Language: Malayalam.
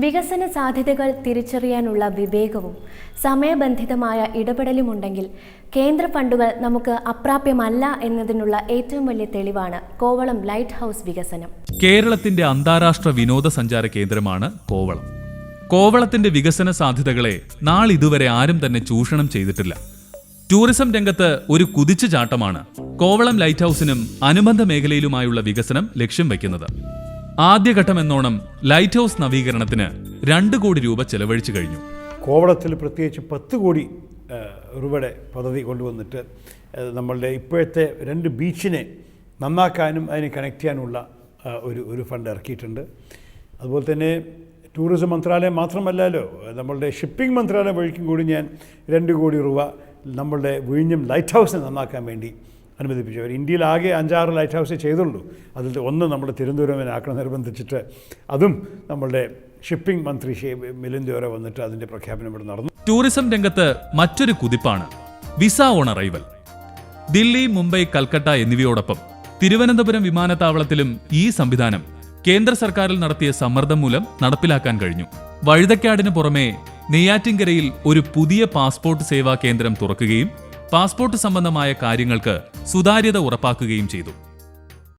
വികസന സാധ്യതകൾ തിരിച്ചറിയാനുള്ള വിവേകവും സമയബന്ധിതമായ ഇടപെടലുമുണ്ടെങ്കിൽ കേന്ദ്ര ഫണ്ടുകൾ നമുക്ക് അപ്രാപ്യമല്ല എന്നതിനുള്ള ഏറ്റവും വലിയ തെളിവാണ് കോവളം ലൈറ്റ് ഹൗസ് വികസനം. കേരളത്തിന്റെ അന്താരാഷ്ട്ര വിനോദസഞ്ചാര കേന്ദ്രമാണ് കോവളം. കോവളത്തിന്റെ വികസന സാധ്യതകളെ നാളിതുവരെ ആരും തന്നെ ചൂഷണം ചെയ്തിട്ടില്ല. ടൂറിസം രംഗത്ത് ഒരു കുതിച്ചുചാട്ടമാണ് കോവളം ലൈറ്റ് ഹൗസിനും അനുബന്ധ മേഖലയിലുമായുള്ള വികസനം ലക്ഷ്യം വയ്ക്കുന്നത്. ആദ്യഘട്ടമെന്നോണം ലൈറ്റ് ഹൗസ് നവീകരണത്തിന് 2 കോടി രൂപ ചെലവഴിച്ചു കഴിഞ്ഞു. കോവളത്തിൽ പ്രത്യേകിച്ച് 10 കോടി രൂപയുടെ പദ്ധതി കൊണ്ടുവന്നിട്ട് നമ്മളുടെ ഇപ്പോഴത്തെ 2 ബീച്ചിനെ നന്നാക്കാനും അതിനെ കണക്ട് ചെയ്യാനുള്ള ഒരു ഫണ്ട് ഇറക്കിയിട്ടുണ്ട്. അതുപോലെ തന്നെ ടൂറിസം മന്ത്രാലയം മാത്രമല്ലല്ലോ, നമ്മളുടെ ഷിപ്പിംഗ് മന്ത്രാലയം വഴിക്കും കൂടി ഞാൻ 2 കോടി രൂപ നമ്മളുടെ വിഴിഞ്ഞം ലൈറ്റ് ഹൗസിനെ നന്നാക്കാൻ വേണ്ടി അനുവദിപ്പിച്ചു. അവർ ഇന്ത്യയിൽ ആകെ 5-6 ലൈറ്റ് ഹൗസേ ചെയ്തുള്ളൂ. അതിൽ ഒന്ന് നമ്മുടെ തിരുവനന്തപുരമാക്കണം നിർബന്ധിച്ചിട്ട് അതും നമ്മളുടെ ഷിപ്പിംഗ് മന്ത്രി മിലിന്ദ് ദേവര വന്നിട്ട് അതിൻ്റെ പ്രഖ്യാപനം ഇവിടെ നടന്നു. ടൂറിസം രംഗത്ത് മറ്റൊരു കുതിപ്പാണ് visa on arrival. Delhi, Mumbai, Calcutta എന്നിവയോടൊപ്പം തിരുവനന്തപുരം വിമാനത്താവളത്തിലും ഈ സംവിധാനം കേന്ദ്ര സർക്കാരിൽ നടത്തിയ സമ്മർദ്ദം മൂലം നടപ്പിലാക്കാൻ കഴിഞ്ഞു. വഴുതക്കാടിന് പുറമെ നെയ്യാറ്റിൻകരയിൽ ഒരു പുതിയ പാസ്പോർട്ട് സേവാ കേന്ദ്രം തുറക്കുകയും പാസ്പോർട്ട് സംബന്ധമായ കാര്യങ്ങൾക്ക് സുതാര്യത ഉറപ്പാക്കുകയും ചെയ്തു.